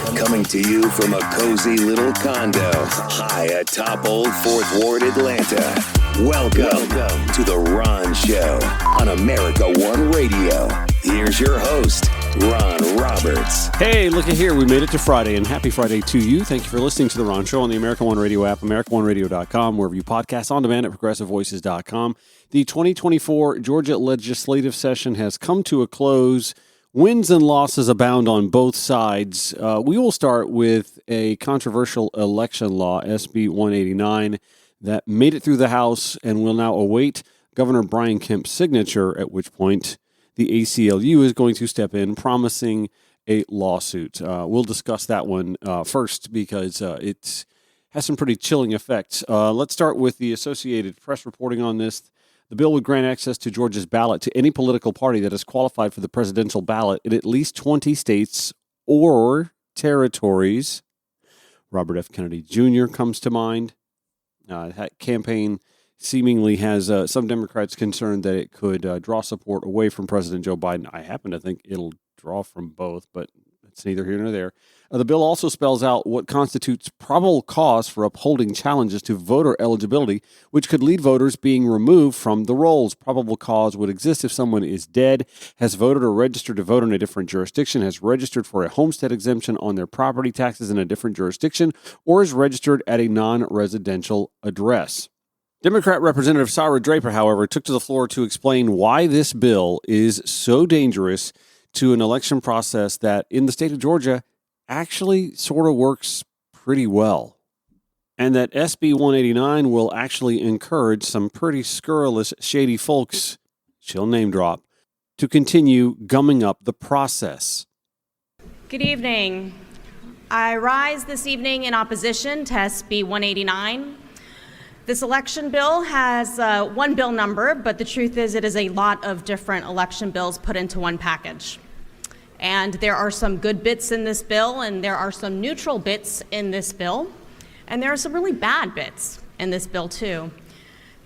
Coming to you from a cozy little condo high atop Old 4th Ward, Atlanta. Welcome to The Ron Show on America One Radio. Here's your host, Ron Roberts. Hey, looky here. We made it to Friday, and happy Friday to you. Thank you for listening to The Ron Show on the America One Radio app, AmericaOneRadio.com, wherever you podcast on demand at ProgressiveVoices.com. The 2024 Georgia legislative session has come to a close. Wins and losses abound on both sides. We will start with a controversial election law, SB 189, that made it through the House and will now await Governor Brian Kemp's signature, at which point the ACLU is going to step in, promising a lawsuit. We'll discuss that one first because it has some pretty chilling effects. Let's start with the Associated Press reporting on this. The bill would grant access to Georgia's ballot to any political party that is qualified for the presidential ballot in at least 20 states or territories. Robert F. Kennedy Jr. comes to mind. That campaign seemingly has some Democrats concerned that it could draw support away from President Joe Biden. I happen to think it'll draw from both, but it's neither here nor there. The bill also spells out what constitutes probable cause for upholding challenges to voter eligibility, which could lead voters being removed from the rolls. Probable cause would exist if someone is dead, has voted or registered to vote in a different jurisdiction, has registered for a homestead exemption on their property taxes in a different jurisdiction, or is registered at a non-residential address. Democrat Representative Sarah Draper, however, took to the floor to explain why this bill is so dangerous to an election process that in the state of Georgia actually sort of works pretty well. And that SB 189 will actually encourage some pretty scurrilous, shady folks, she'll name drop, to continue gumming up the process. Good evening. I rise this evening in opposition to SB 189. This election bill has one bill number, but the truth is it is a lot of different election bills put into one package. And there are some good bits in this bill, and there are some neutral bits in this bill, and there are some really bad bits in this bill too.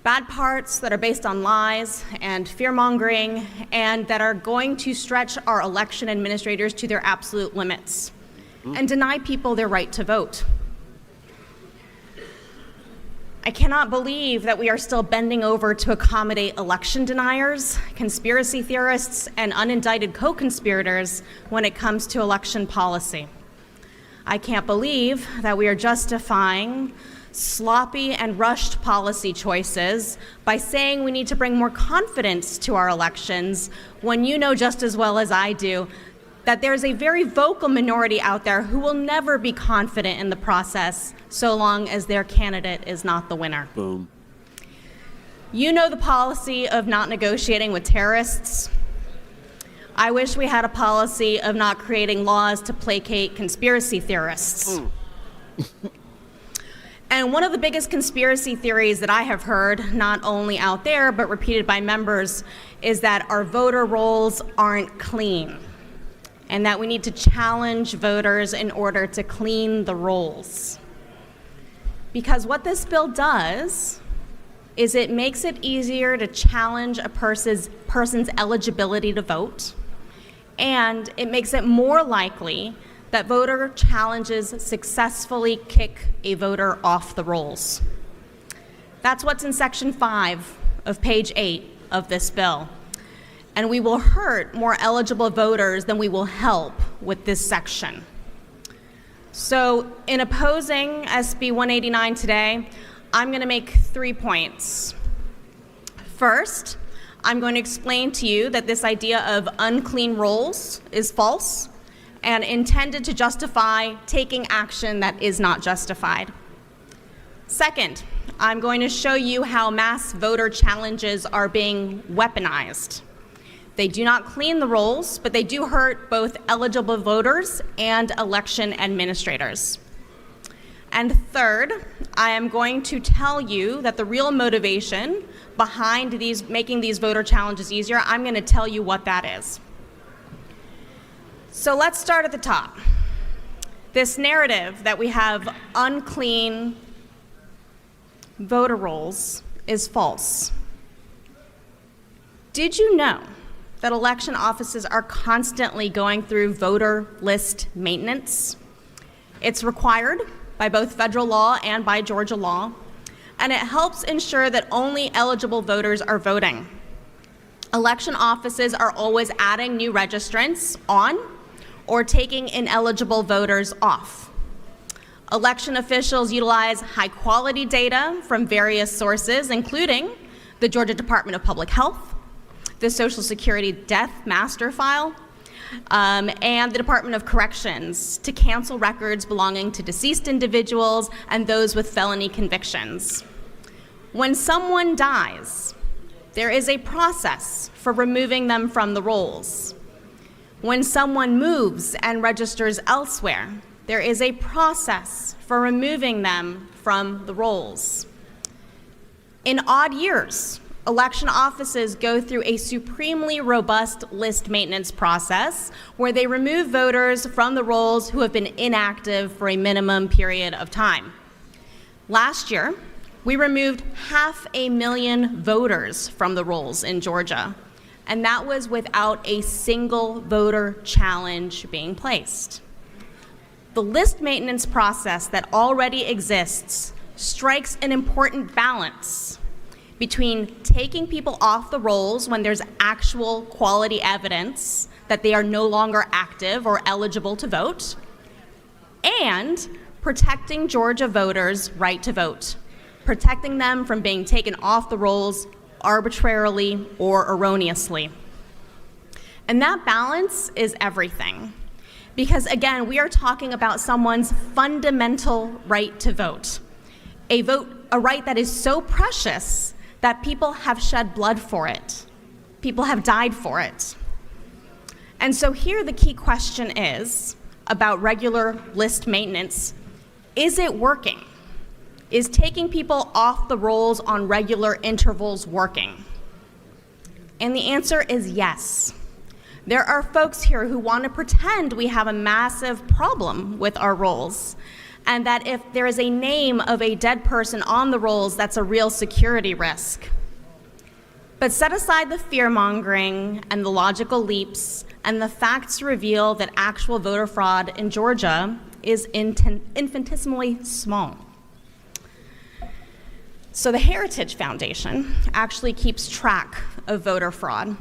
Bad parts that are based on lies and fear-mongering, and that are going to stretch our election administrators to their absolute limits and deny people their right to vote. I cannot believe that we are still bending over to accommodate election deniers, conspiracy theorists, and unindicted co-conspirators when it comes to election policy. I can't believe that we are justifying sloppy and rushed policy choices by saying we need to bring more confidence to our elections when you know just as well as I do that there's a very vocal minority out there who will never be confident in the process so long as their candidate is not the winner. Boom. You know the policy of not negotiating with terrorists. I wish we had a policy of not creating laws to placate conspiracy theorists. And one of the biggest conspiracy theories that I have heard, not only out there, but repeated by members, is that our voter rolls aren't clean, and that we need to challenge voters in order to clean the rolls. Because what this bill does is it makes it easier to challenge a person's eligibility to vote, and it makes it more likely that voter challenges successfully kick a voter off the rolls. That's what's in Section 5 of page 8 of this bill. And we will hurt more eligible voters than we will help with this section. So in opposing SB 189 today, I'm going to make 3 points. First, I'm going to explain to you that this idea of unclean rolls is false and intended to justify taking action that is not justified. Second, I'm going to show you how mass voter challenges are being weaponized. They do not clean the rolls, but they do hurt both eligible voters and election administrators. And third, I am going to tell you that the real motivation behind making these voter challenges easier, I'm going to tell you what that is. So let's start at the top. This narrative that we have unclean voter rolls is false. Did you know that election offices are constantly going through voter list maintenance? It's required by both federal law and by Georgia law, and it helps ensure that only eligible voters are voting. Election offices are always adding new registrants on or taking ineligible voters off. Election officials utilize high-quality data from various sources, including the Georgia Department of Public Health, the Social Security Death Master File, and the Department of Corrections to cancel records belonging to deceased individuals and those with felony convictions. When someone dies, there is a process for removing them from the rolls. When someone moves and registers elsewhere, there is a process for removing them from the rolls. In odd years, election offices go through a supremely robust list maintenance process where they remove voters from the rolls who have been inactive for a minimum period of time. Last year, we removed 500,000 voters from the rolls in Georgia, and that was without a single voter challenge being placed. The list maintenance process that already exists strikes an important balance between taking people off the rolls when there's actual quality evidence that they are no longer active or eligible to vote, and protecting Georgia voters' right to vote, protecting them from being taken off the rolls arbitrarily or erroneously. And that balance is everything. Because again, we are talking about someone's fundamental right to vote. A right that is so precious that people have shed blood for it. People have died for it. And so here the key question is about regular list maintenance. Is it working? Is taking people off the rolls on regular intervals working? And the answer is yes. There are folks here who want to pretend we have a massive problem with our rolls, and that if there is a name of a dead person on the rolls, that's a real security risk. But set aside the fear-mongering and the logical leaps, and the facts reveal that actual voter fraud in Georgia is infinitesimally small. So the Heritage Foundation actually keeps track of voter fraud,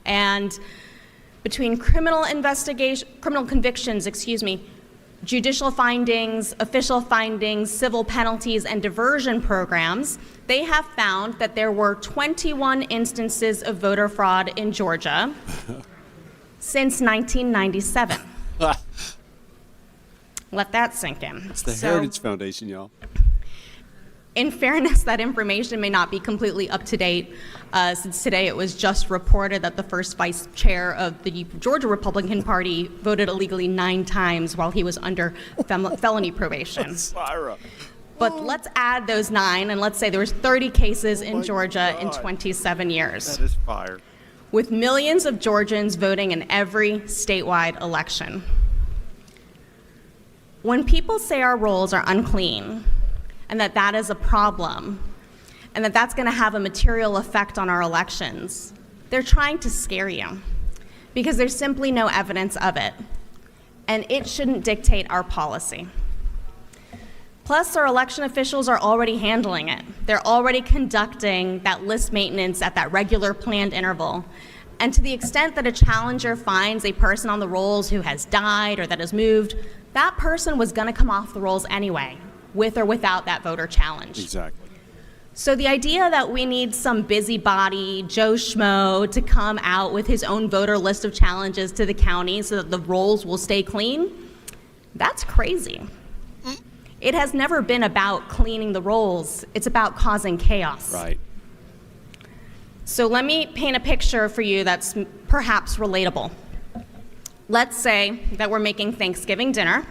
and between criminal convictions, judicial findings, official findings, civil penalties, and diversion programs, they have found that there were 21 instances of voter fraud in Georgia since 1997. Let that sink in. It's the Heritage Foundation, y'all. In fairness, that information may not be completely up to date, since today it was just reported that the first vice chair of the Georgia Republican Party voted illegally 9 times while he was under felony probation. But let's add those 9, and let's say there was 30 cases in Georgia in 27 years. That is fire. With millions of Georgians voting in every statewide election. When people say our rolls are unclean, and that is a problem, and that's going to have a material effect on our elections, they're trying to scare you because there's simply no evidence of it, and it shouldn't dictate our policy. Plus, our election officials are already handling it. They're already conducting that list maintenance at that regular planned interval. And to the extent that a challenger finds a person on the rolls who has died or that has moved, that person was going to come off the rolls anyway, with or without that voter challenge. Exactly. So the idea that we need some busybody, Joe Schmo, to come out with his own voter list of challenges to the county so that the rolls will stay clean, that's crazy. It has never been about cleaning the rolls. It's about causing chaos. Right. So let me paint a picture for you that's perhaps relatable. Let's say that we're making Thanksgiving dinner,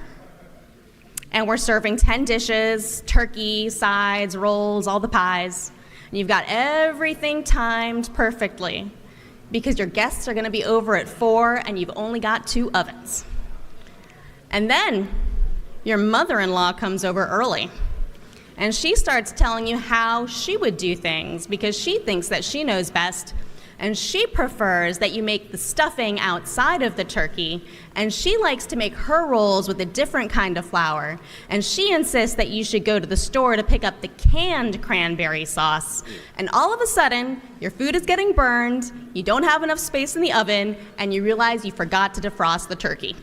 and we're serving 10 dishes, turkey, sides, rolls, all the pies. And you've got everything timed perfectly because your guests are going to be over at 4 and you've only got 2 ovens. And then your mother-in-law comes over early and she starts telling you how she would do things because she thinks that she knows best And she prefers that you make the stuffing outside of the turkey, and she likes to make her rolls with a different kind of flour. And she insists that you should go to the store to pick up the canned cranberry sauce. And all of a sudden, your food is getting burned, you don't have enough space in the oven, and you realize you forgot to defrost the turkey.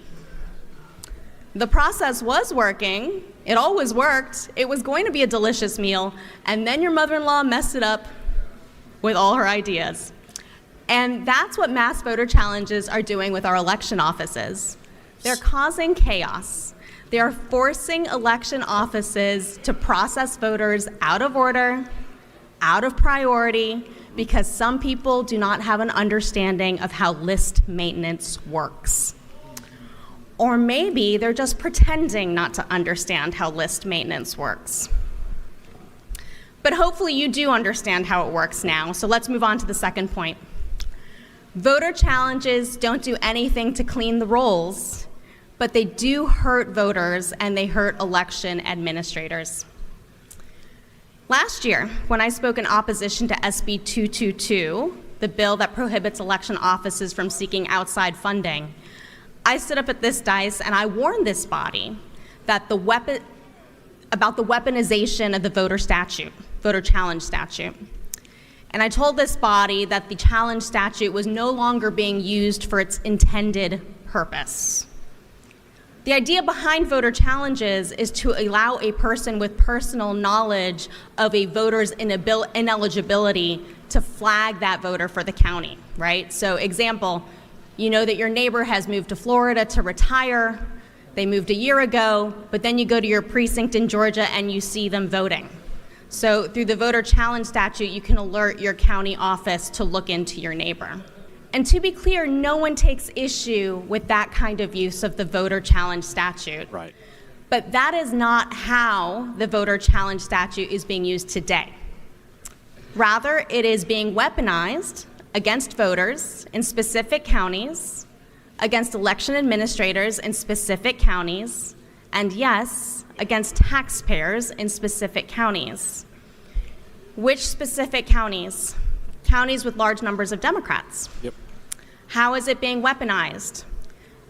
The process was working. It always worked. It was going to be a delicious meal, and then your mother-in-law messed it up with all her ideas. And that's what mass voter challenges are doing with our election offices. They're causing chaos. They are forcing election offices to process voters out of order, out of priority, because some people do not have an understanding of how list maintenance works. Or maybe they're just pretending not to understand how list maintenance works. But hopefully you do understand how it works now, so let's move on to the second point. Voter challenges don't do anything to clean the rolls, but they do hurt voters and they hurt election administrators. Last year, when I spoke in opposition to SB 222, the bill that prohibits election offices from seeking outside funding, I stood up at this dais and I warned this body that about the weaponization of the voter challenge statute. And I told this body that the challenge statute was no longer being used for its intended purpose. The idea behind voter challenges is to allow a person with personal knowledge of a voter's ineligibility to flag that voter for the county, right? So example, you know that your neighbor has moved to Florida to retire. They moved a year ago, but then you go to your precinct in Georgia and you see them voting. So through the voter challenge statute, you can alert your county office to look into your neighbor. And to be clear, no one takes issue with that kind of use of the voter challenge statute. Right. But that is not how the voter challenge statute is being used today. Rather, it is being weaponized against voters in specific counties, against election administrators in specific counties, and yes, against taxpayers in specific counties. Which specific counties? Counties with large numbers of Democrats. Yep. How is it being weaponized?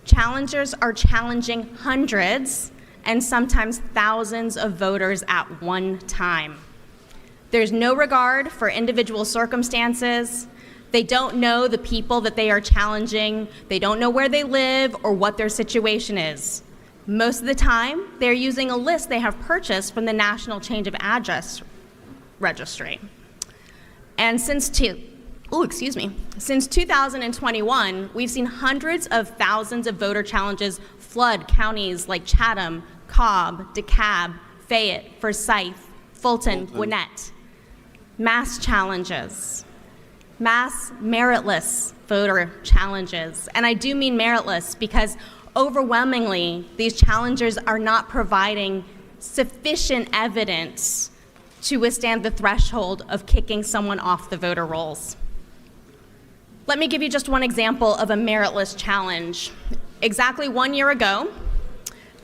Challengers are challenging hundreds and sometimes thousands of voters at one time. There's no regard for individual circumstances. They don't know the people that they are challenging. They don't know where they live or what their situation is. Most of the time, they're using a list they have purchased from the National Change of Address Registry. And since 2021, we've seen hundreds of thousands of voter challenges flood counties like Chatham, Cobb, DeKalb, Fayette, Forsyth, Fulton, Gwinnett. Mass challenges, mass meritless voter challenges. And I do mean meritless because overwhelmingly, these challengers are not providing sufficient evidence to withstand the threshold of kicking someone off the voter rolls. Let me give you just one example of a meritless challenge. Exactly 1 year ago,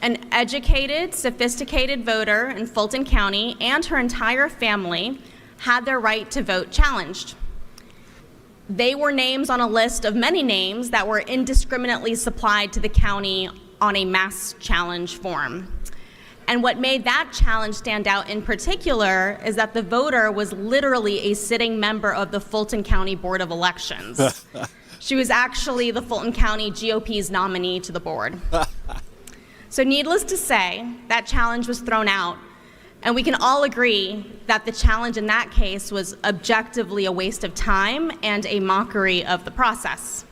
an educated, sophisticated voter in Fulton County and her entire family had their right to vote challenged. They were names on a list of many names that were indiscriminately supplied to the county on a mass challenge form. And what made that challenge stand out in particular is that the voter was literally a sitting member of the Fulton County Board of Elections. She was actually the Fulton County GOP's nominee to the board. So needless to say, that challenge was thrown out. And we can all agree that the challenge in that case was objectively a waste of time and a mockery of the process.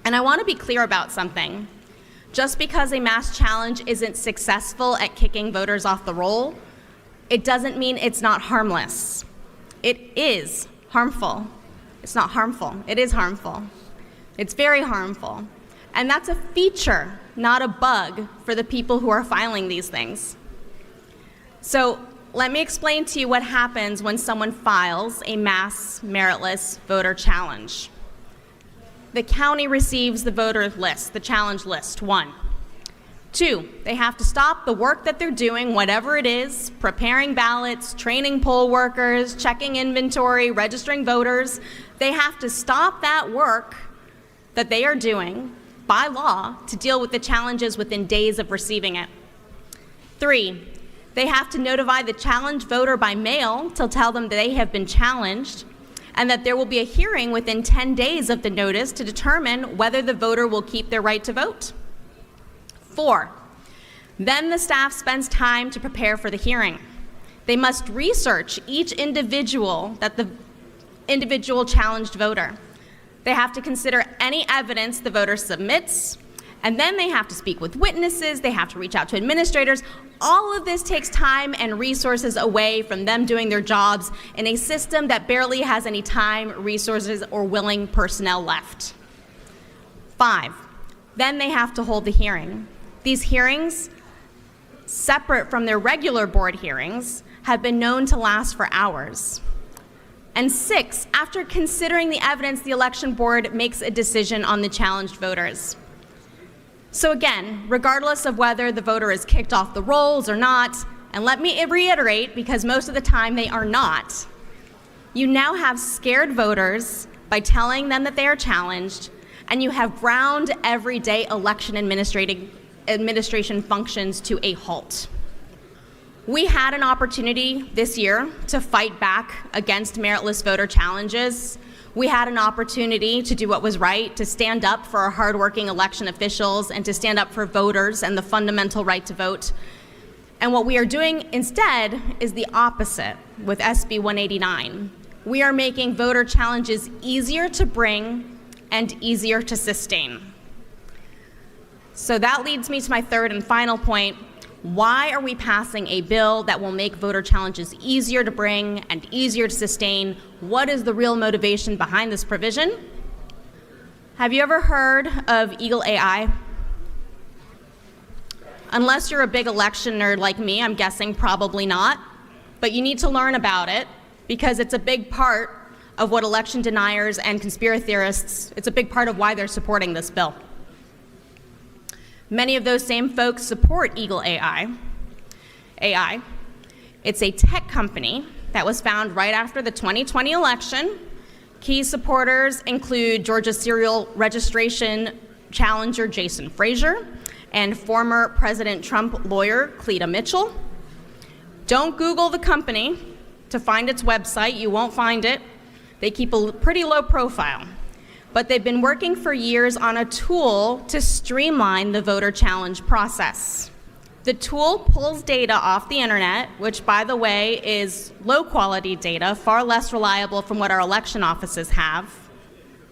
And I want to be clear about something. Just because a mass challenge isn't successful at kicking voters off the roll, it doesn't mean it's not harmless. It is harmful. It's not harmful. It is harmful. It's very harmful. And that's a feature, not a bug, for the people who are filing these things. So let me explain to you what happens when someone files a mass meritless voter challenge. The county receives the voter list, the challenge list, 1. 2, they have to stop the work that they're doing, whatever it is, preparing ballots, training poll workers, checking inventory, registering voters. They have to stop that work that they are doing by law to deal with the challenges within days of receiving it. 3, they have to notify the challenged voter by mail to tell them that they have been challenged and that there will be a hearing within 10 days of the notice to determine whether the voter will keep their right to vote. 4, then the staff spends time to prepare for the hearing. They must research each individual challenged voter. They have to consider any evidence the voter submits, and then they have to speak with witnesses, they have to reach out to administrators. All of this takes time and resources away from them doing their jobs in a system that barely has any time, resources, or willing personnel left. 5, then they have to hold the hearing. These hearings, separate from their regular board hearings, have been known to last for hours. And 6, after considering the evidence, the election board makes a decision on the challenged voters. So again, regardless of whether the voter is kicked off the rolls or not, and let me reiterate, because most of the time they are not, you now have scared voters by telling them that they are challenged, and you have ground everyday election administration functions to a halt. We had an opportunity this year to fight back against meritless voter challenges. We had an opportunity to do what was right, to stand up for our hardworking election officials and to stand up for voters and the fundamental right to vote. And what we are doing instead is the opposite with SB 189. We are making voter challenges easier to bring and easier to sustain. So that leads me to my third and final point. Why are we passing a bill that will make voter challenges easier to bring and easier to sustain? What is the real motivation behind this provision? Have you ever heard of Eagle AI? Unless you're a big election nerd like me, I'm guessing probably not. But you need to learn about it because it's a big part of what election deniers and conspiracy theorists, it's a big part of why they're supporting this bill. Many of those same folks support Eagle AI. It's a tech company that was found right after the 2020 election. Key supporters include Georgia serial registration challenger Jason Frazier and former President Trump lawyer Cleta Mitchell. Don't Google the company to find its website. You won't find it. They keep a pretty low profile. But they've been working for years on a tool to streamline the voter challenge process. The tool pulls data off the internet, which, by the way, is low-quality data, far less reliable from what our election offices have.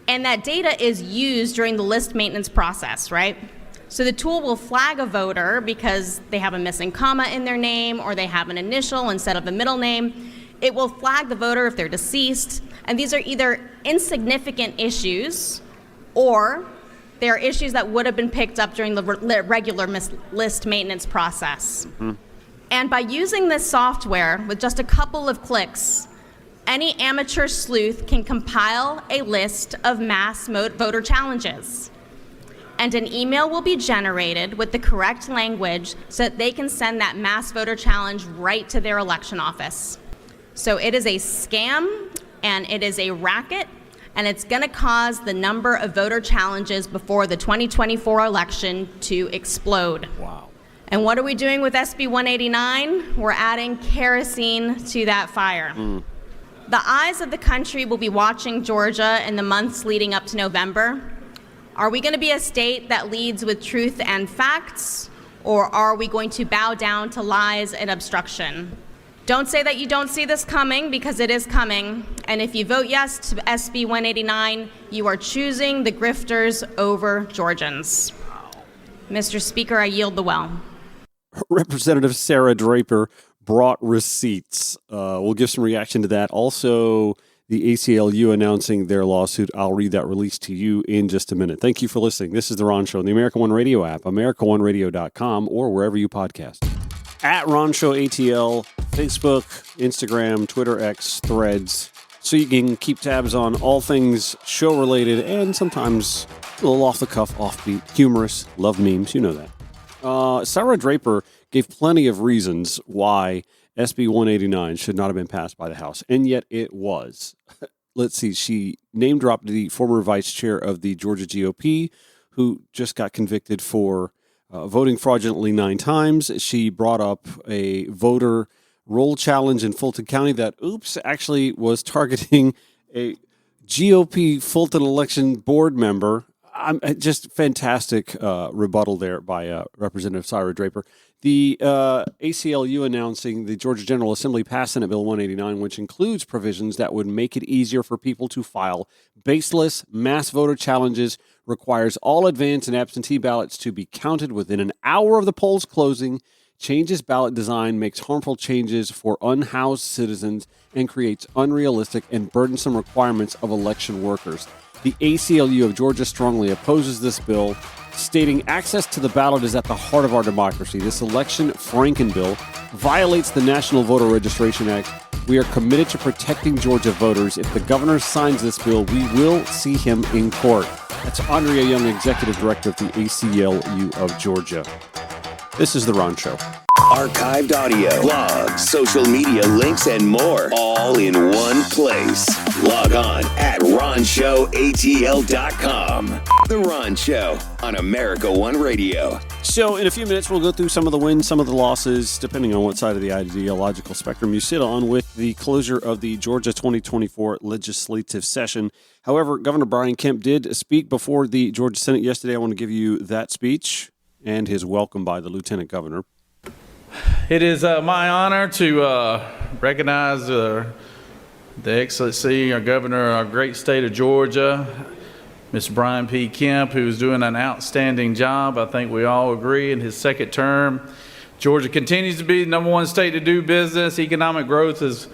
And that data is used during the list maintenance process, right? So the tool will flag a voter because they have a missing comma in their name or they have an initial instead of a middle name. It will flag the voter if they're deceased. And these are either insignificant issues or they are issues that would have been picked up during the regular list maintenance process. Mm-hmm. And by using this software with just a couple of clicks, any amateur sleuth can compile a list of mass voter challenges. And an email will be generated with the correct language so that they can send that mass voter challenge right to their election office. So it is a scam and it is a racket, and it's going to cause the number of voter challenges before the 2024 election to explode. Wow. And what are we doing with SB 189? We're adding kerosene to that fire. The eyes of the country will be watching Georgia in the months leading up to November. Are we going to be a state that leads with truth and facts, or are we going to bow down to lies and obstruction? Don't say that you don't see this coming, because it is coming. And if you vote yes to SB 189, you are choosing the grifters over Georgians. Mr. Speaker, I yield the well. Representative Sarah Draper brought receipts. We'll give some reaction to that. Also, the ACLU announcing their lawsuit. I'll read that release to you in just a minute. Thank you for listening. This is The Ron Show on the America One Radio app, AmericaOneRadio.com, or wherever you podcast. At Ron Show ATL, Facebook, Instagram, Twitter, X, Threads, so you can keep tabs on all things show-related and sometimes a little off-the-cuff, offbeat, humorous, love memes, you know that. Sarah Draper gave plenty of reasons why SB 189 should not have been passed by the House, and yet it was. Let's see, she name-dropped the former vice chair of the Georgia GOP, who just got convicted for voting fraudulently 9 times. She brought up a voter roll challenge in Fulton County that, actually was targeting a GOP Fulton election board member. Just fantastic rebuttal there by Representative Sarah Draper. The ACLU announcing the Georgia General Assembly passed Senate Bill 189, which includes provisions that would make it easier for people to file baseless mass voter challenges, requires all advance and absentee ballots to be counted within an hour of the polls closing, changes ballot design, makes harmful changes for unhoused citizens, and creates unrealistic and burdensome requirements of election workers. The ACLU of Georgia strongly opposes this bill, stating access to the ballot is at the heart of our democracy. This election Franken bill violates the National Voter Registration Act. We are committed to protecting Georgia voters. If the governor signs this bill, we will see him in court. That's Andrea Young, Executive Director of the ACLU of Georgia. This is The Ron Show. Archived audio, blogs, social media links, and more, all in one place. Log on at ronshowatl.com. The Ron Show on America One Radio. So in a few minutes, we'll go through some of the wins, some of the losses, depending on what side of the ideological spectrum you sit on, with the closure of the Georgia 2024 legislative session. However, Governor Brian Kemp did speak before the Georgia Senate yesterday. I want to give you that speech and his welcome by the Lieutenant Governor. It is my honor to recognize the Excellency, our Governor, our great state of Georgia, Mr. Brian P. Kemp, who's doing an outstanding job. I think we all agree in his second term. Georgia continues to be the #1 state to do business. Economic growth is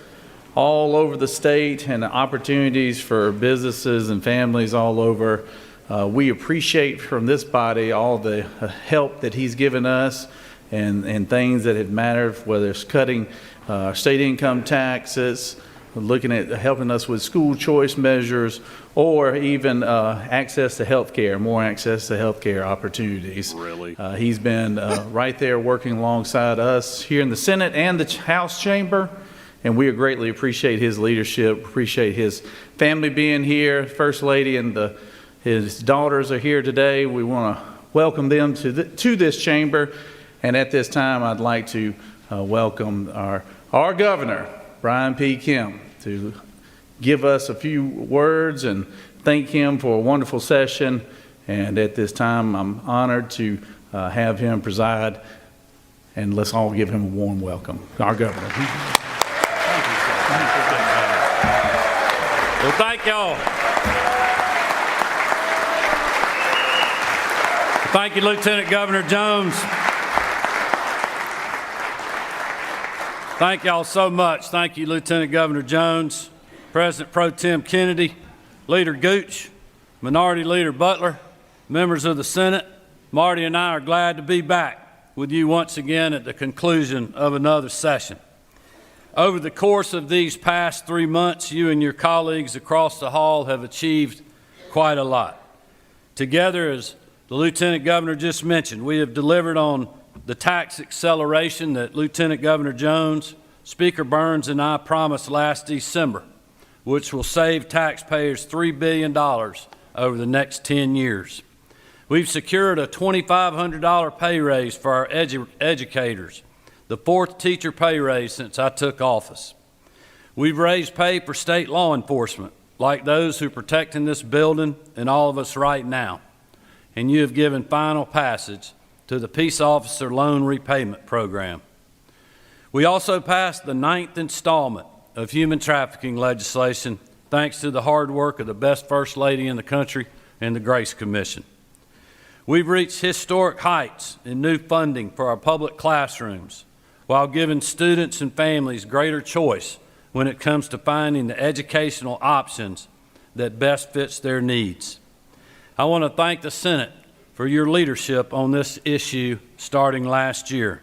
all over the state, and opportunities for businesses and families all over. We appreciate from this body all the help that he's given us and things that have mattered, whether it's cutting state income taxes, looking at helping us with school choice measures, or even access to health care, more access to health care opportunities. Really? He's been right there working alongside us here in the Senate and the House chamber, and we greatly appreciate his leadership, appreciate his family being here. First Lady and his daughters are here today. We want to welcome them to this chamber. And at this time, I'd like to welcome our Governor, Brian P. Kemp, to give us a few words and thank him for a wonderful session. And at this time, I'm honored to have him preside. And let's all give him a warm welcome. Our Governor. Well, thank y'all. Thank you, Lieutenant Governor Jones. Thank y'all so much. Thank you, Lieutenant Governor Jones, President Pro Tem Kennedy, Leader Gooch, Minority Leader Butler, members of the Senate. Marty and I are glad to be back with you once again at the conclusion of another session. Over the course of these past 3 months, you and your colleagues across the hall have achieved quite a lot. Together, as the Lieutenant Governor just mentioned, we have delivered on the tax acceleration that Lieutenant Governor Jones, Speaker Burns, and I promised last December, which will save taxpayers $3 billion over the next 10 years. We've secured a $2,500 pay raise for our educators, the 4th teacher pay raise since I took office. We've raised pay for state law enforcement, like those who are protecting this building and all of us right now. And you have given final passage to the Peace Officer Loan Repayment Program. We also passed the 9th installment of human trafficking legislation, thanks to the hard work of the best First Lady in the country and the Grace Commission. We've reached historic heights in new funding for our public classrooms, while giving students and families greater choice when it comes to finding the educational options that best fits their needs. I want to thank the Senate for your leadership on this issue starting last year.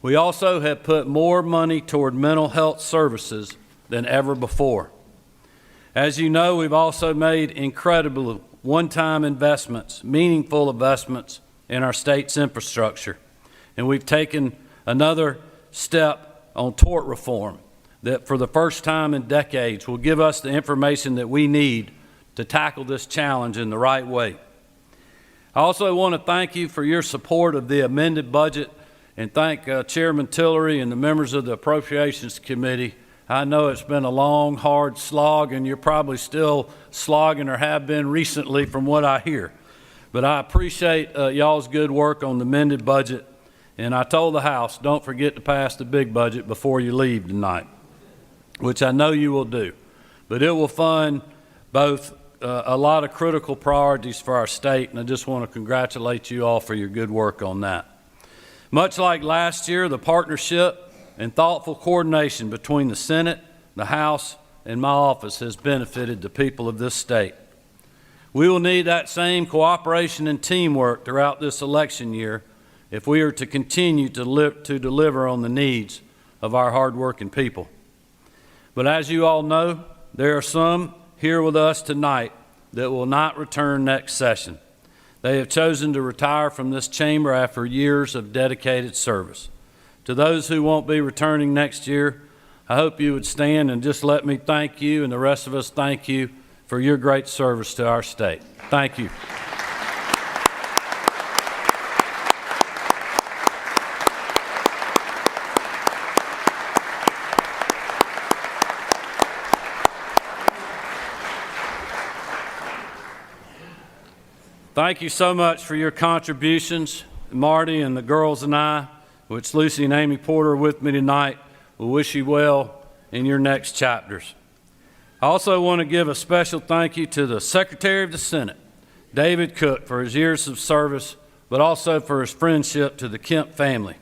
We also have put more money toward mental health services than ever before. As you know, we've also made incredible one-time investments, meaningful investments in our state's infrastructure. And we've taken another step on tort reform that for the first time in decades will give us the information that we need to tackle this challenge in the right way. I also want to thank you for your support of the amended budget and thank Chairman Tillery and the members of the Appropriations Committee. I know it's been a long, hard slog, and you're probably still slogging or have been recently from what I hear. But I appreciate y'all's good work on the amended budget, and I told the House, don't forget to pass the big budget before you leave tonight, which I know you will do. But it will fund both a lot of critical priorities for our state, and I just want to congratulate you all for your good work on that. Much like last year, the partnership and thoughtful coordination between the Senate, the House, and my office has benefited the people of this state. We will need that same cooperation and teamwork throughout this election year if we are to continue to deliver on the needs of our hardworking people. But as you all know, there are some here with us tonight that will not return next session. They have chosen to retire from this chamber after years of dedicated service. To those who won't be returning next year, I hope you would stand and just let me thank you and the rest of us thank you for your great service to our state. Thank you. Thank you so much for your contributions. Marty and the girls and I, which Lucy and Amy Porter are with me tonight, will wish you well in your next chapters. I also want to give a special thank you to the Secretary of the Senate, David Cook, for his years of service, but also for his friendship to the Kemp family.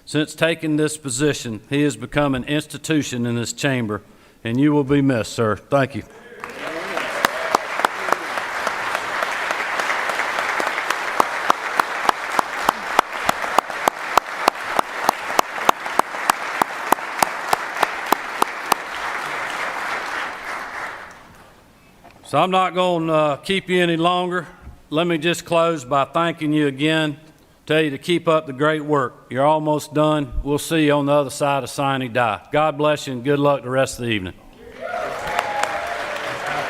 Since taking this position, he has become an institution in this chamber, and you will be missed, sir. Thank you. So I'm not going to keep you any longer. Let me just close by thanking you again. Tell you to keep up the great work. You're almost done. We'll see you on the other side of sine die. God bless you and good luck the rest of the evening.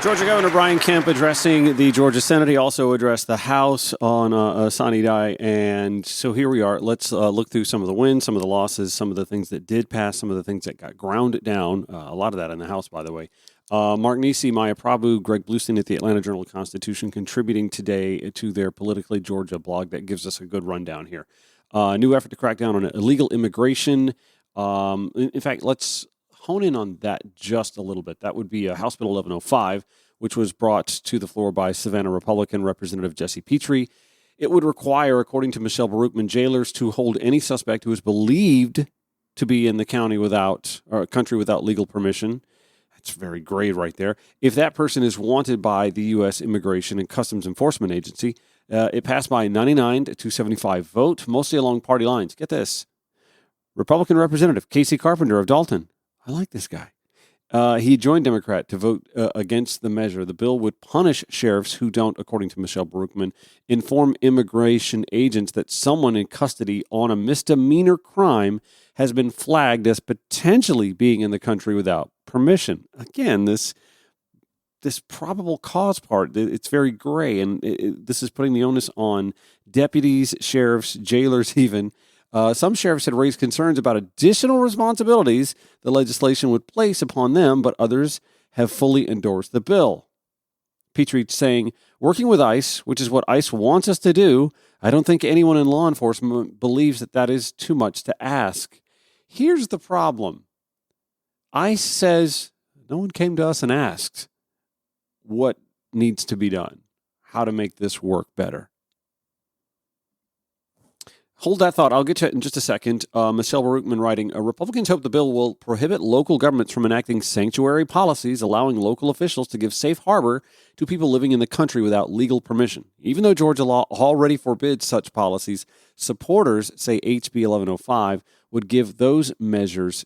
Georgia Governor Brian Kemp addressing the Georgia Senate. He also addressed the House on sine die. And so here we are. Let's look through some of the wins, some of the losses, some of the things that did pass, some of the things that got ground down. A lot of that in the House, by the way. Mark Nisi, Maya Prabhu, Greg Bluestein at the Atlanta Journal-Constitution contributing today to their Politically Georgia blog that gives us a good rundown here. New effort to crack down on illegal immigration. In fact, let's hone in on that just a little bit. That would be House Bill 1105, which was brought to the floor by Savannah Republican Representative Jesse Petrie. It would require, according to Michelle Baruchman, jailers to hold any suspect who is believed to be in the country without legal permission. It's very grave right there. If that person is wanted by the U.S. Immigration and Customs Enforcement Agency, it passed by a 99 to 275 vote, mostly along party lines. Get this. Republican Representative Casey Carpenter of Dalton. I like this guy. He joined Democrat to vote against the measure. The bill would punish sheriffs who don't, according to Michelle Baruchman, inform immigration agents that someone in custody on a misdemeanor crime has been flagged as potentially being in the country without permission. Again, this probable cause part, it's very gray, and this is putting the onus on deputies, sheriffs, jailers even. Some sheriffs had raised concerns about additional responsibilities the legislation would place upon them, but others have fully endorsed the bill. Petrie saying, working with ICE, which is what ICE wants us to do, I don't think anyone in law enforcement believes that is too much to ask. Here's the problem. ICE says no one came to us and asked what needs to be done, how to make this work better. Hold that thought. I'll get to it in just a second. Michelle Baruchman writing, Republicans hope the bill will prohibit local governments from enacting sanctuary policies, allowing local officials to give safe harbor to people living in the country without legal permission. Even though Georgia law already forbids such policies, supporters say HB 1105 would give those measures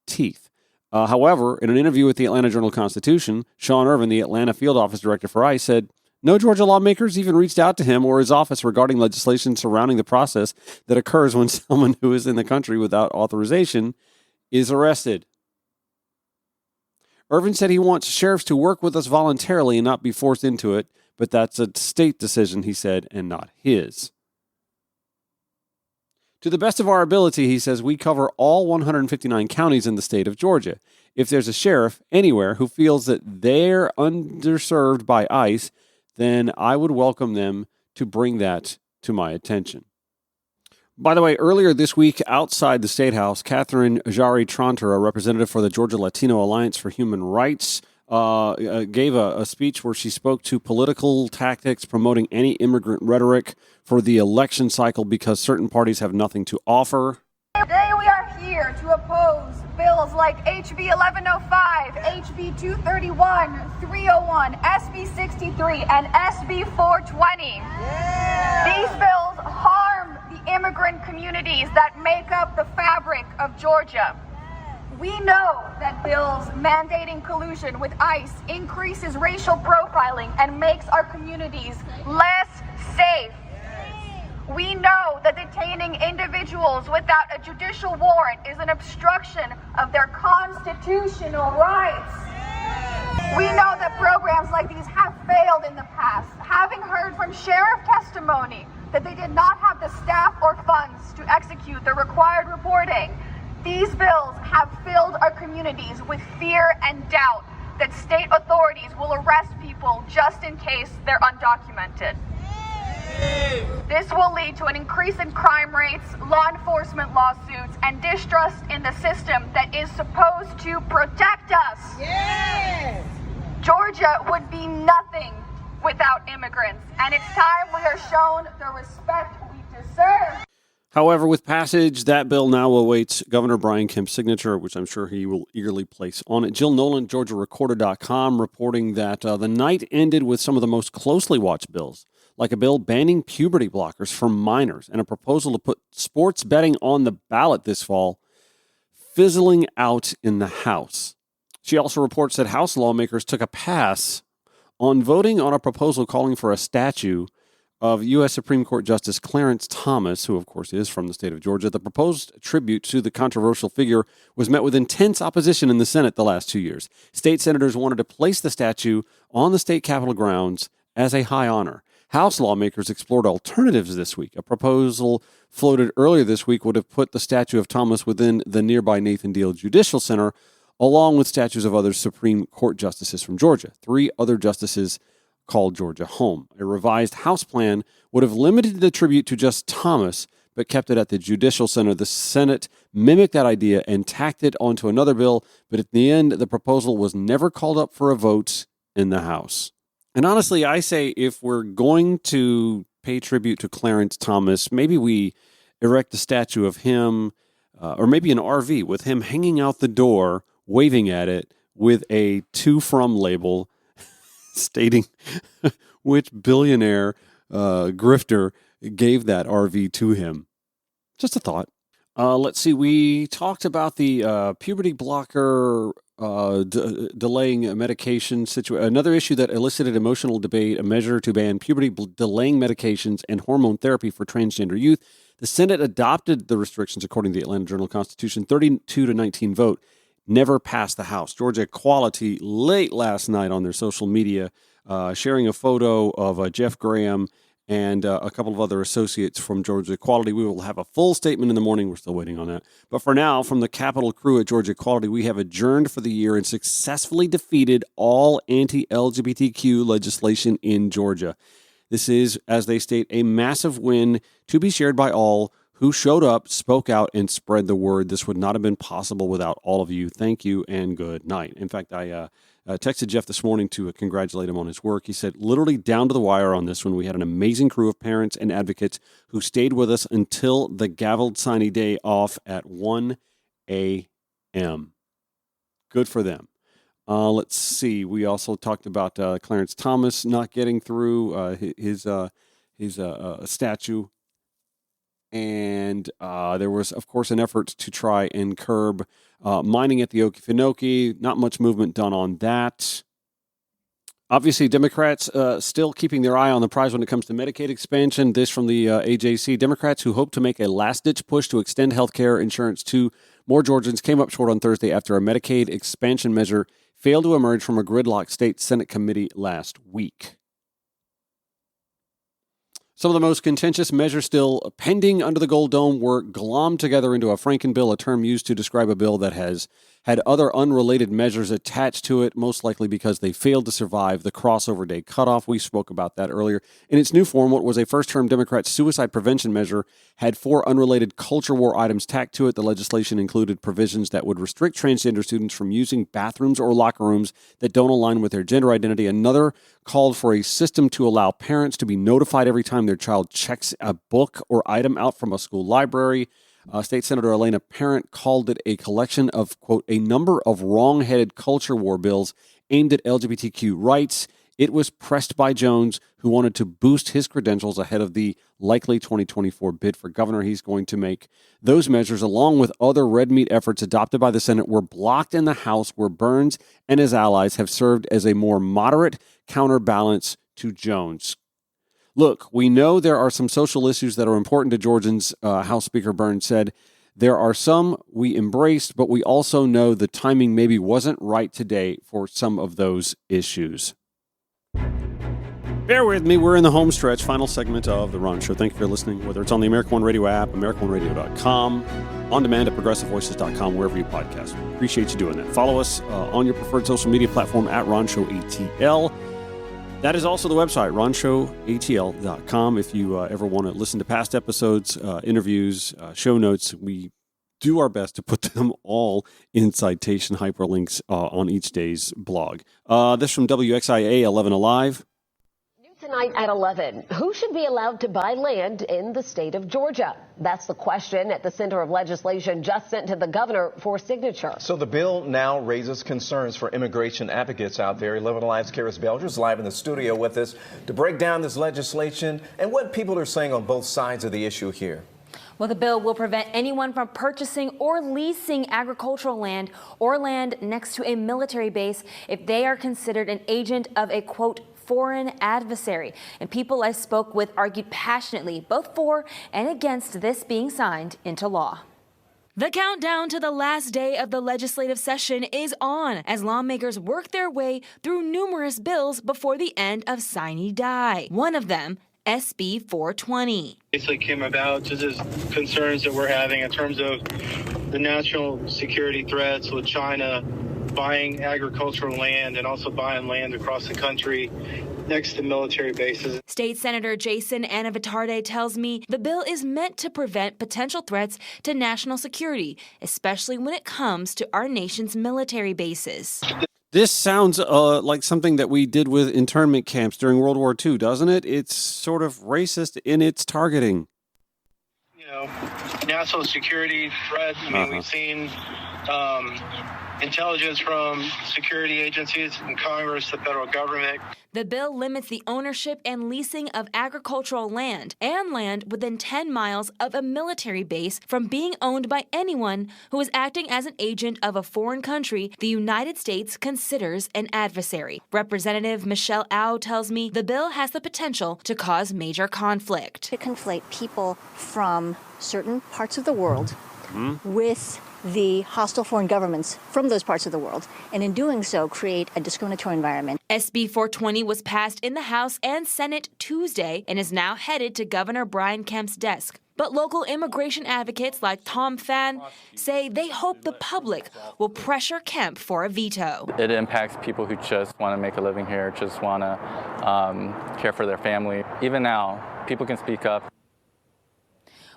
teeth. However, in an interview with the Atlanta Journal-Constitution, Sean Irvin, the Atlanta field office director for ICE, said No Georgia lawmakers even reached out to him or his office regarding legislation surrounding the process that occurs when someone who is in the country without authorization is arrested. Irvin said he wants sheriffs to work with us voluntarily and not be forced into it, but that's a state decision, he said, and not his. To the best of our ability, he says, we cover all 159 counties in the state of Georgia. If there's a sheriff anywhere who feels that they're underserved by ICE, then I would welcome them to bring that to my attention. By the way, earlier this week outside the State House, Catherine Jari Tranter, a representative for the Georgia Latino Alliance for Human Rights, gave a speech where she spoke to political tactics promoting anti-immigrant rhetoric for the election cycle because certain parties have nothing to offer. Today we are here to oppose bills like HB 1105, HB 231, 301, SB 63, and SB 420. These bills harm the immigrant communities that make up the fabric of Georgia. We know that bills mandating collusion with ICE increases racial profiling and makes our communities less safe. We know that detaining individuals without a judicial warrant is an obstruction of their constitutional rights. We know that programs like these have failed in the past, having heard from sheriff testimony that they did not have the staff or funds to execute the required reporting. These bills have filled our communities with fear and doubt that state authorities will arrest people just in case they're undocumented. This will lead to an increase in crime rates, law enforcement lawsuits, and distrust in the system that is supposed to protect us. Yes! Georgia would be nothing without immigrants, and it's time we are shown the respect we deserve. However, with passage, that bill now awaits Governor Brian Kemp's signature, which I'm sure he will eagerly place on it. Jill Nolan, GeorgiaRecorder.com, reporting that the night ended with some of the most closely watched bills, like a bill banning puberty blockers for minors and a proposal to put sports betting on the ballot this fall, fizzling out in the House. She also reports that House lawmakers took a pass on voting on a proposal calling for a statue of U.S. Supreme Court Justice Clarence Thomas, who, of course, is from the state of Georgia. The proposed tribute to the controversial figure was met with intense opposition in the Senate the last 2 years. State senators wanted to place the statue on the state capitol grounds as a high honor. House lawmakers explored alternatives this week. A proposal floated earlier this week would have put the statue of Thomas within the nearby Nathan Deal Judicial Center, along with statues of other Supreme Court justices from Georgia. 3 other justices called Georgia home. A revised House plan would have limited the tribute to just Thomas, but kept it at the Judicial Center. The Senate mimicked that idea and tacked it onto another bill, but at the end, the proposal was never called up for a vote in the House. And honestly, I say if we're going to pay tribute to Clarence Thomas, maybe we erect a statue of him, or maybe an RV with him hanging out the door, waving at it with a to from label stating which billionaire grifter gave that RV to him. Just a thought. Let's see. We talked about the puberty blocker delaying medication situation. Another issue that elicited emotional debate, a measure to ban puberty delaying medications and hormone therapy for transgender youth. The Senate adopted the restrictions according to the Atlanta Journal-Constitution, 32-19 vote. Never passed the House. Georgia Equality late last night on their social media, sharing a photo of Jeff Graham and a couple of other associates from Georgia Equality. We will have a full statement in the morning. We're still waiting on that. But for now, from the Capitol crew at Georgia Equality, we have adjourned for the year and successfully defeated all anti-LGBTQ legislation in Georgia. This is, as they state, a massive win to be shared by all who showed up, spoke out, and spread the word. This would not have been possible without all of you. Thank you and good night. In fact, I texted Jeff this morning to congratulate him on his work. He said, literally down to the wire on this one, we had an amazing crew of parents and advocates who stayed with us until the gaveled signing day off at 1 a.m. Good for them. Let's see. We also talked about Clarence Thomas not getting through his statue. And there was, of course, an effort to try and curb mining at the Okefenokee. Not much movement done on that. Obviously, Democrats still keeping their eye on the prize when it comes to Medicaid expansion. This from the AJC. Democrats who hope to make a last-ditch push to extend health care insurance to more Georgians came up short on Thursday after a Medicaid expansion measure failed to emerge from a gridlocked state Senate committee last week. Some of the most contentious measures still pending under the Gold Dome were glommed together into a Franken-bill, a term used to describe a bill that has had other unrelated measures attached to it, most likely because they failed to survive the crossover day cutoff. We spoke about that earlier. In its new form, what was a first-term Democrat suicide prevention measure had 4 unrelated culture war items tacked to it. The legislation included provisions that would restrict transgender students from using bathrooms or locker rooms that don't align with their gender identity. Another called for a system to allow parents to be notified every time their child checks a book or item out from a school library. State Senator Elena Parent called it a collection of, quote, a number of wrong-headed culture war bills aimed at LGBTQ rights. It was pressed by Jones, who wanted to boost his credentials ahead of the likely 2024 bid for governor. He's going to make those measures, along with other red meat efforts adopted by the Senate, were blocked in the House, where Burns and his allies have served as a more moderate counterbalance to Jones. Look, we know there are some social issues that are important to Georgians, House Speaker Burns said. There are some we embraced, but we also know the timing maybe wasn't right today for some of those issues. Bear with me. We're in the home stretch, final segment of The Ron Show. Thank you for listening, whether it's on the American One Radio app, AmericanOneRadio.com, on demand at ProgressiveVoices.com, wherever you podcast. We appreciate you doing that. Follow us on your preferred social media platform at Ron Show ATL. That is also the website, ronshowatl.com. If you ever want to listen to past episodes, interviews, show notes, we do our best to put them all in citation hyperlinks on each day's blog. This from WXIA 11 Alive. Tonight at 11, who should be allowed to buy land in the state of Georgia? That's the question at the center of legislation just sent to the governor for signature. So the bill now raises concerns for immigration advocates out there. 11 Alive's Karis Belger is live in the studio with us to break down this legislation and what people are saying on both sides of the issue here. Well, the bill will prevent anyone from purchasing or leasing agricultural land or land next to a military base if they are considered an agent of a, quote, foreign adversary. And people I spoke with argued passionately both for and against this being signed into law. The countdown to the last day of the legislative session is on as lawmakers work their way through numerous bills before the end of sine die. One of them, SB 420. Basically came about just as concerns that we're having in terms of the national security threats with China buying agricultural land and also buying land across the country next to military bases. State Senator Jason Anavitarde tells me the bill is meant to prevent potential threats to national security, especially when it comes to our nation's military bases. This sounds like something that we did with internment camps during World War II, doesn't it? It's sort of racist in its targeting. You know, national security threat. I mean, we've seen intelligence from security agencies in Congress, the federal government. The bill limits the ownership and leasing of agricultural land and land within 10 miles of a military base from being owned by anyone who is acting as an agent of a foreign country the United States considers an adversary. Representative Michelle Au tells me the bill has the potential to cause major conflict. To conflate people from certain parts of the world with the hostile foreign governments from those parts of the world, and in doing so, create a discriminatory environment. SB 420 was passed in the House and Senate Tuesday and is now headed to Governor Brian Kemp's desk. But local immigration advocates like Tom Phan say they hope the public will pressure Kemp for a veto. It impacts people who just want to make a living here, just want to care for their family. Even now, people can speak up.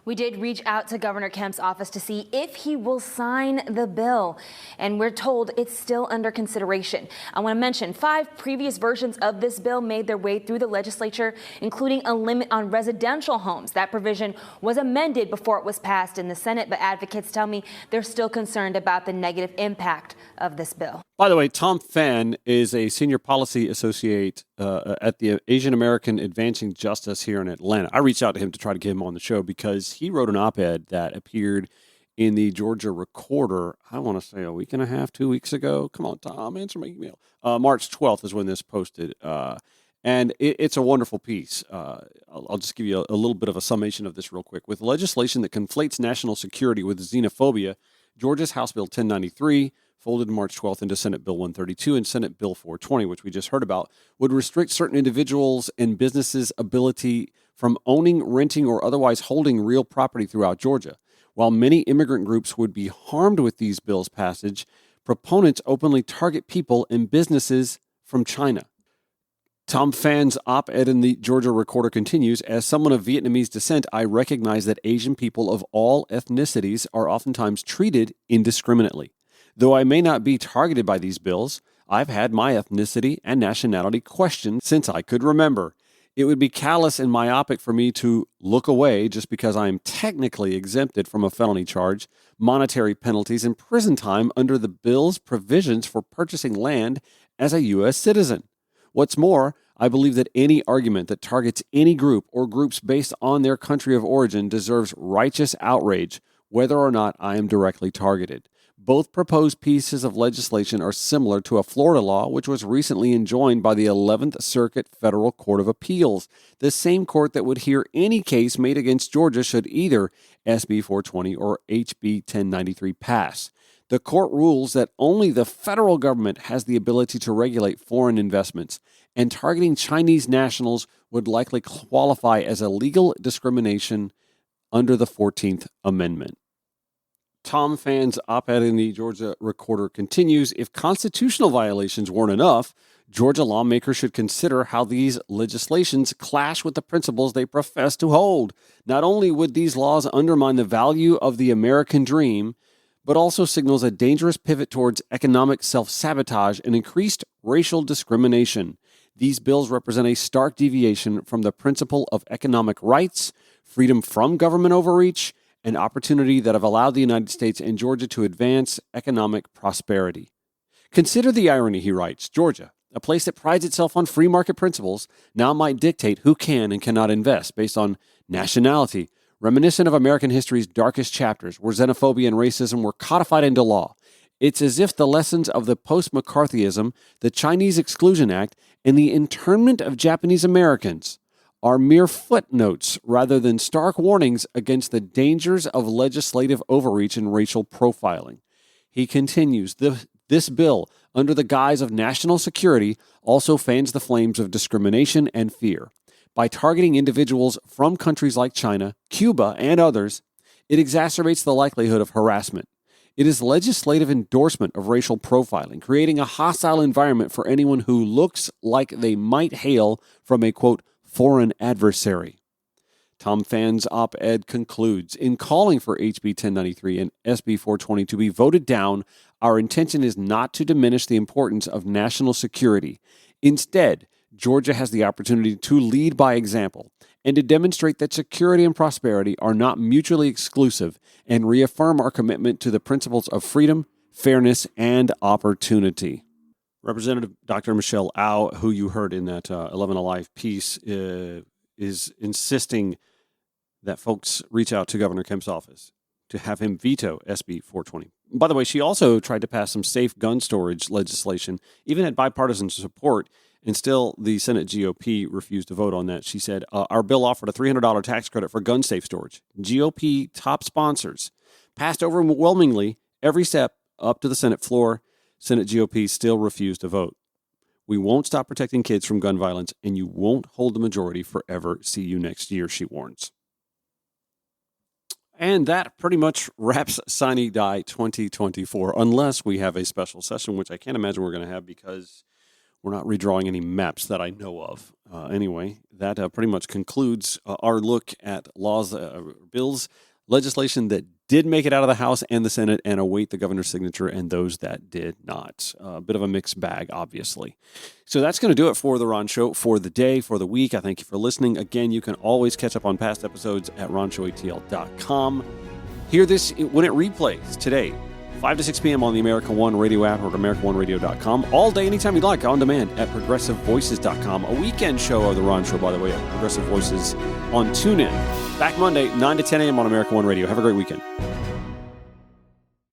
We did reach out to Governor Kemp's office to see if he will sign the bill, and we're told it's still under consideration. I want to mention 5 previous versions of this bill made their way through the legislature, including a limit on residential homes. That provision was amended before it was passed in the Senate, but advocates tell me they're still concerned about the negative impact of this bill. By the way, Tom Phan is a senior policy associate at the Asian American Advancing Justice here in Atlanta. I reached out to him to try to get him on the show because he wrote an op-ed that appeared in the Georgia Recorder, I want to say a week and a half, 2 weeks ago. Come on, Tom, answer my email. March 12th is when this posted. And it's a wonderful piece. I'll just give you a little bit of a summation of this real quick. With legislation that conflates national security with xenophobia, Georgia's House Bill 1093, folded March 12th into Senate Bill 132 and Senate Bill 420, which we just heard about, would restrict certain individuals and businesses' ability from owning, renting, or otherwise holding real property throughout Georgia. While many immigrant groups would be harmed with these bills' passage, proponents openly target people and businesses from China. Tom Phan's op-ed in the Georgia Recorder continues, as someone of Vietnamese descent, I recognize that Asian people of all ethnicities are oftentimes treated indiscriminately. Though I may not be targeted by these bills, I've had my ethnicity and nationality questioned since I could remember. It would be callous and myopic for me to look away just because I am technically exempted from a felony charge, monetary penalties, and prison time under the bill's provisions for purchasing land as a U.S. citizen. What's more, I believe that any argument that targets any group or groups based on their country of origin deserves righteous outrage, whether or not I am directly targeted. Both proposed pieces of legislation are similar to a Florida law, which was recently enjoined by the 11th Circuit Federal Court of Appeals, the same court that would hear any case made against Georgia should either SB 420 or HB 1093 pass. The court rules that only the federal government has the ability to regulate foreign investments, and targeting Chinese nationals would likely qualify as illegal discrimination under the 14th Amendment. Tom Phan's op-ed in the Georgia Recorder continues, if constitutional violations weren't enough, Georgia lawmakers should consider how these legislations clash with the principles they profess to hold. Not only would these laws undermine the value of the American dream, but also signals a dangerous pivot towards economic self-sabotage and increased racial discrimination. These bills represent a stark deviation from the principle of economic rights, freedom from government overreach, an opportunity that have allowed the United States and Georgia to advance economic prosperity. Consider the irony, he writes. Georgia, a place that prides itself on free market principles, now might dictate who can and cannot invest based on nationality, reminiscent of American history's darkest chapters, where xenophobia and racism were codified into law. It's as if the lessons of the post-McCarthyism, the Chinese Exclusion Act, and the internment of Japanese Americans are mere footnotes rather than stark warnings against the dangers of legislative overreach and racial profiling. He continues, this bill, under the guise of national security, also fans the flames of discrimination and fear. By targeting individuals from countries like China, Cuba, and others, it exacerbates the likelihood of harassment. It is legislative endorsement of racial profiling, creating a hostile environment for anyone who looks like they might hail from a, quote, foreign adversary. Tom Phan's op-ed concludes, in calling for HB 1093 and SB 420 to be voted down, our intention is not to diminish the importance of national security. Instead, Georgia has the opportunity to lead by example and to demonstrate that security and prosperity are not mutually exclusive and reaffirm our commitment to the principles of freedom, fairness, and opportunity. Representative Dr. Michelle Au, who you heard in that 11 Alive piece, is insisting that folks reach out to Governor Kemp's office to have him veto SB 420. By the way, she also tried to pass some safe gun storage legislation, even had bipartisan support, and still the Senate GOP refused to vote on that. She said, our bill offered a $300 tax credit for gun safe storage. GOP top sponsors passed overwhelmingly every step up to the Senate floor. Senate GOP still refused to vote. We won't stop protecting kids from gun violence, and you won't hold the majority forever. See you next year, she warns. And that pretty much wraps Sine Die 2024, unless we have a special session, which I can't imagine we're going to have because we're not redrawing any maps that I know of. Anyway, that pretty much concludes our look at laws, bills, legislation that did make it out of the House and the Senate and await the governor's signature, and those that did not. A bit of a mixed bag, obviously. So that's going to do it for The Ron Show for the day, for the week. I thank you for listening. Again, you can always catch up on past episodes at ronshowatl.com. Hear this when it replays today, 5 to 6 p.m. on the American One Radio app or at AmericanOneRadio.com. All day, anytime you'd like, on demand at ProgressiveVoices.com. A weekend show of The Ron Show, by the way, at Progressive Voices on TuneIn. Back Monday, 9 to 10 a.m. on American One Radio. Have a great weekend.